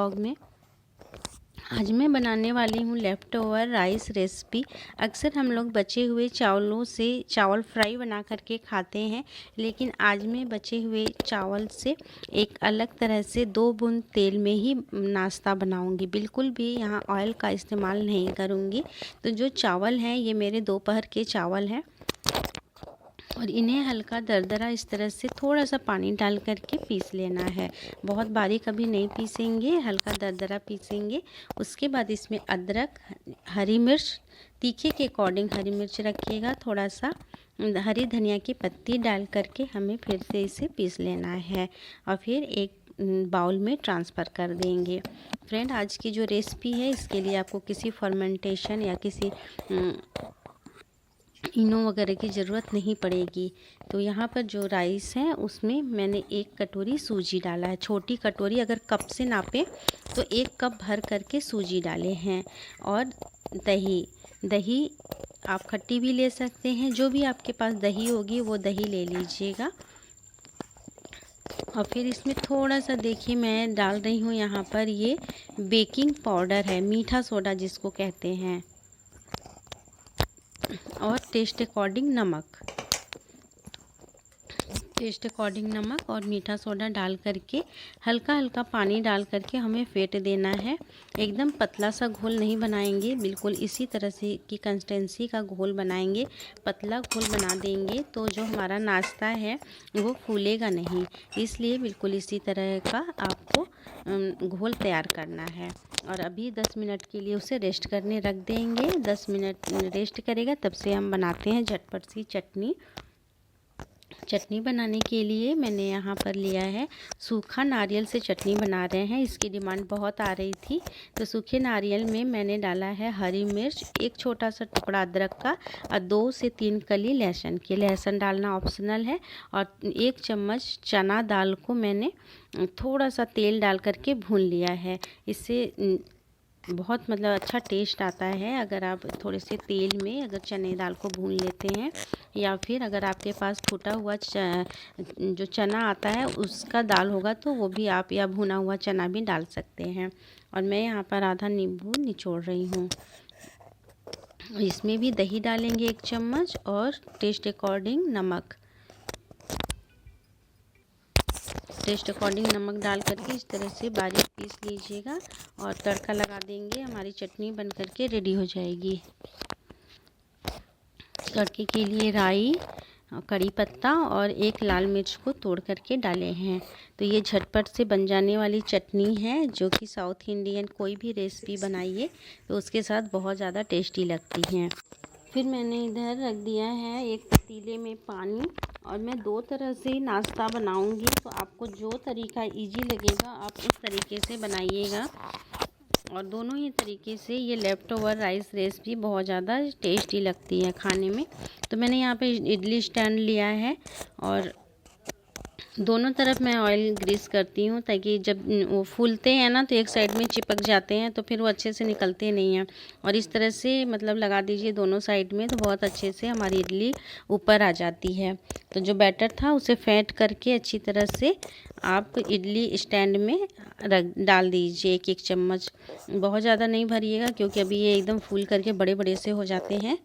Blog में। आज मैं बनाने वाली हूँ लेफ़्ट ओवर राइस रेसिपी। अक्सर हम लोग बचे हुए चावलों से चावल फ्राई बना करके खाते हैं, लेकिन आज मैं बचे हुए चावल से एक अलग तरह से 2 बूंद तेल में ही नाश्ता बनाऊंगी। बिल्कुल भी यहाँ ऑयल का इस्तेमाल नहीं करूँगी। तो जो चावल हैं ये मेरे दोपहर के चावल हैं और इन्हें हल्का दरदरा इस तरह से थोड़ा सा पानी डाल करके पीस लेना है। बहुत बारीक अभी नहीं पीसेंगे, हल्का दरदरा पीसेंगे। उसके बाद इसमें अदरक, हरी मिर्च, तीखे के अकॉर्डिंग हरी मिर्च रखिएगा, थोड़ा सा हरी धनिया की पत्ती डाल करके हमें फिर से इसे पीस लेना है और फिर एक बाउल में ट्रांसफ़र कर देंगे। फ्रेंड, आज की जो रेसिपी है इसके लिए आपको किसी फर्मेंटेशन या किसी इनो वगैरह की ज़रूरत नहीं पड़ेगी। तो यहाँ पर जो राइस है उसमें मैंने 1 कटोरी सूजी डाला है। छोटी कटोरी, अगर कप से नापें तो 1 कप भर करके सूजी डाले हैं। और दही आप खट्टी भी ले सकते हैं, जो भी आपके पास दही होगी वो दही ले लीजिएगा। और फिर इसमें थोड़ा सा देखिए मैं डाल रही हूँ यहाँ पर ये बेकिंग पाउडर है, मीठा सोडा जिसको कहते हैं, और टेस्ट अकॉर्डिंग नमक और मीठा सोडा डाल करके हल्का हल्का पानी डाल करके हमें फेंट देना है। एकदम पतला सा घोल नहीं बनाएंगे, बिल्कुल इसी तरह से की कंसिस्टेंसी का घोल बनाएंगे। पतला घोल बना देंगे तो जो हमारा नाश्ता है वो फूलेगा नहीं, इसलिए बिल्कुल इसी तरह का आपको घोल तैयार करना है। और अभी 10 मिनट के लिए उसे रेस्ट करने रख देंगे। 10 मिनट रेस्ट करेगा, तब से हम बनाते हैं झटपट सी चटनी बनाने के लिए मैंने यहाँ पर लिया है सूखा नारियल से चटनी बना रहे हैं। इसकी डिमांड बहुत आ रही थी, तो सूखे नारियल में मैंने डाला है हरी मिर्च, 1 छोटा सा टुकड़ा अदरक का और 2 से 3 कली लहसुन की। लहसुन डालना ऑप्शनल है। और 1 चम्मच चना दाल को मैंने थोड़ा सा तेल डाल करके भून लिया है। इससे बहुत अच्छा टेस्ट आता है अगर आप थोड़े से तेल में अगर चने दाल को भून लेते हैं, या फिर अगर आपके पास फूटा हुआ जो चना आता है उसका दाल होगा तो वो भी आप, या भुना हुआ चना भी डाल सकते हैं। और मैं यहाँ पर आधा नींबू निचोड़ रही हूँ। इसमें भी दही डालेंगे 1 चम्मच और टेस्ट अकॉर्डिंग नमक डाल करके इस तरह से बारीक पीस लीजिएगा और तड़का लगा देंगे। हमारी चटनी बन करके रेडी हो जाएगी। तड़के के लिए राई, कड़ी पत्ता और 1 लाल मिर्च को तोड़ करके डाले हैं। तो ये झटपट से बन जाने वाली चटनी है, जो कि साउथ इंडियन कोई भी रेसिपी बनाइए तो उसके साथ बहुत ज़्यादा टेस्टी लगती हैं। फिर मैंने इधर रख दिया है एक पतीले में पानी, और मैं 2 तरह से नाश्ता बनाऊंगी, तो आपको जो तरीका इजी लगेगा आप उस तरीके से बनाइएगा। और दोनों ही तरीके से ये लेफ़्ट ओवर राइस रेसिपी बहुत ज़्यादा टेस्टी लगती है खाने में। तो मैंने यहाँ पे इडली स्टैंड लिया है और दोनों तरफ मैं ऑयल ग्रीस करती हूँ, ताकि जब वो फूलते हैं ना तो एक साइड में चिपक जाते हैं तो फिर वो अच्छे से निकलते नहीं हैं। और इस तरह से लगा दीजिए दोनों साइड में, तो बहुत अच्छे से हमारी इडली ऊपर आ जाती है। तो जो बैटर था उसे फेंट करके अच्छी तरह से आप इडली स्टैंड में डाल दीजिए 1-1 चम्मच। बहुत ज़्यादा नहीं भरिएगा, क्योंकि अभी ये एकदम फूल करके बड़े बड़े से हो जाते हैं।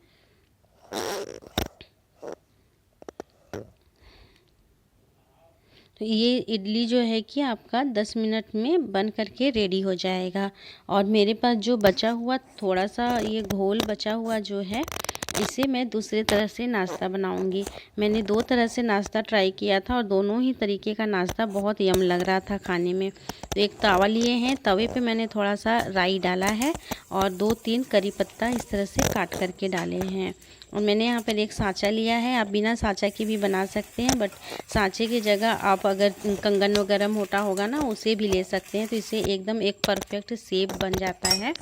तो ये इडली जो है कि आपका 10 मिनट में बन करके रेडी हो जाएगा। और मेरे पास जो बचा हुआ थोड़ा सा ये घोल बचा हुआ जो है, इसे मैं दूसरे तरह से नाश्ता बनाऊंगी। मैंने 2 तरह से नाश्ता ट्राई किया था और दोनों ही तरीके का नाश्ता बहुत यम लग रहा था खाने में। तो एक तवा लिए हैं, तवे पे मैंने थोड़ा सा राई डाला है और 2-3 करी पत्ता इस तरह से काट करके डाले हैं। और मैंने यहाँ पर एक सांचा लिया है, आप बिना सांचा के भी बना सकते हैं, बट सांचे की जगह आप अगर कंगन वगैरह मोटा होगा ना उसे भी ले सकते हैं। तो इससे एकदम एक परफेक्ट शेप बन जाता है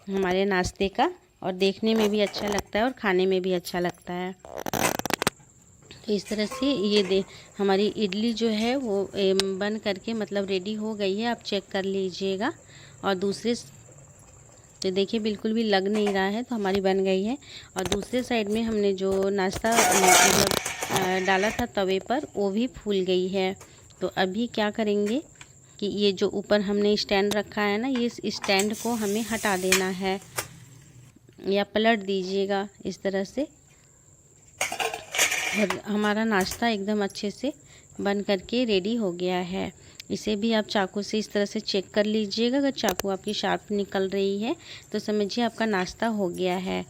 हमारे नाश्ते का, और देखने में भी अच्छा लगता है और खाने में भी अच्छा लगता है। तो इस तरह से ये हमारी इडली जो है वो बन करके रेडी हो गई है। आप चेक कर लीजिएगा। और दूसरे तो देखिए बिल्कुल भी लग नहीं रहा है, तो हमारी बन गई है। और दूसरे साइड में हमने जो नाश्ता डाला था तवे पर, वो भी फूल गई है। तो अभी क्या करेंगे, कि ये जो ऊपर हमने स्टैंड रखा है ना, ये स्टैंड को हमें हटा देना है या पलट दीजिएगा इस तरह से। और हमारा नाश्ता एकदम अच्छे से बन करके रेडी हो गया है। इसे भी आप चाकू से इस तरह से चेक कर लीजिएगा। अगर चाकू आपकी शार्प निकल रही है तो समझिए आपका नाश्ता हो गया है।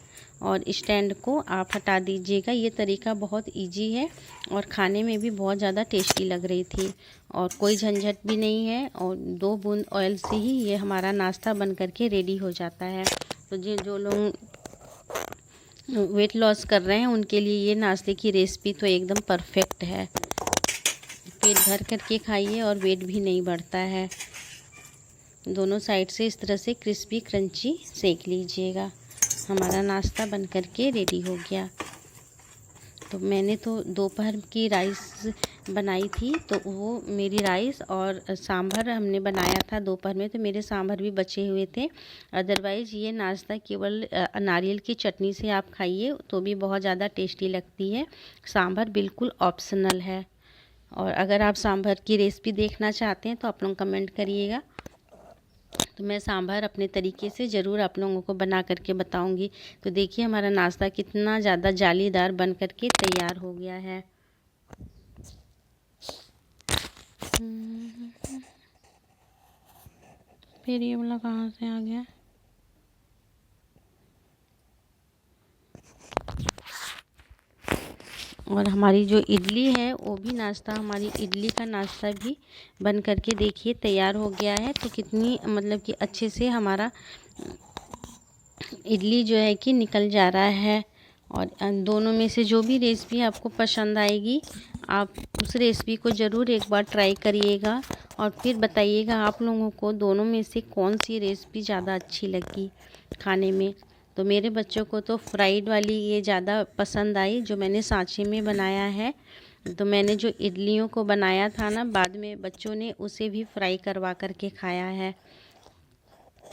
और स्टैंड को आप हटा दीजिएगा। ये तरीका बहुत इजी है और खाने में भी बहुत ज़्यादा टेस्टी लग रही थी और कोई झंझट भी नहीं है। और 2 बूंद ऑयल से ही ये हमारा नाश्ता बन करके रेडी हो जाता है। तो जो लोग वेट लॉस कर रहे हैं उनके लिए ये नाश्ते की रेसिपी तो एकदम परफेक्ट है। पेट भर करके खाइए और वेट भी नहीं बढ़ता है। दोनों साइड से इस तरह से क्रिस्पी क्रंची सेक लीजिएगा। हमारा नाश्ता बन करके रेडी हो गया। तो मैंने तो दोपहर की राइस बनाई थी, तो वो मेरी राइस और सांभर हमने बनाया था दोपहर में, तो मेरे सांभर भी बचे हुए थे। अदरवाइज़ ये नाश्ता केवल नारियल की चटनी से आप खाइए तो भी बहुत ज़्यादा टेस्टी लगती है। सांभर बिल्कुल ऑप्शनल है। और अगर आप सांभर की रेसिपी देखना चाहते हैं तो आप लोग कमेंट करिएगा, तो मैं सांभर अपने तरीके से ज़रूर आप लोगों को बना करके बताऊंगी। तो देखिए हमारा नाश्ता कितना ज़्यादा जालीदार बन करके तैयार हो गया है। फिर ये वाला कहाँ से आ गया? और हमारी जो इडली है वो भी नाश्ता, हमारी इडली का नाश्ता भी बन करके देखिए तैयार हो गया है। तो कितनी मतलब कि अच्छे से हमारा इडली जो है कि निकल जा रहा है। और दोनों में से जो भी रेसिपी आपको पसंद आएगी आप उस रेसिपी को ज़रूर एक बार ट्राई करिएगा और फिर बताइएगा आप लोगों को दोनों में से कौन सी रेसिपी ज़्यादा अच्छी लगी खाने में। तो मेरे बच्चों को तो फ्राइड वाली ये ज़्यादा पसंद आई जो मैंने सांचे में बनाया है। तो मैंने जो इडलियों को बनाया था ना, बाद में बच्चों ने उसे भी फ्राई करवा करके खाया है।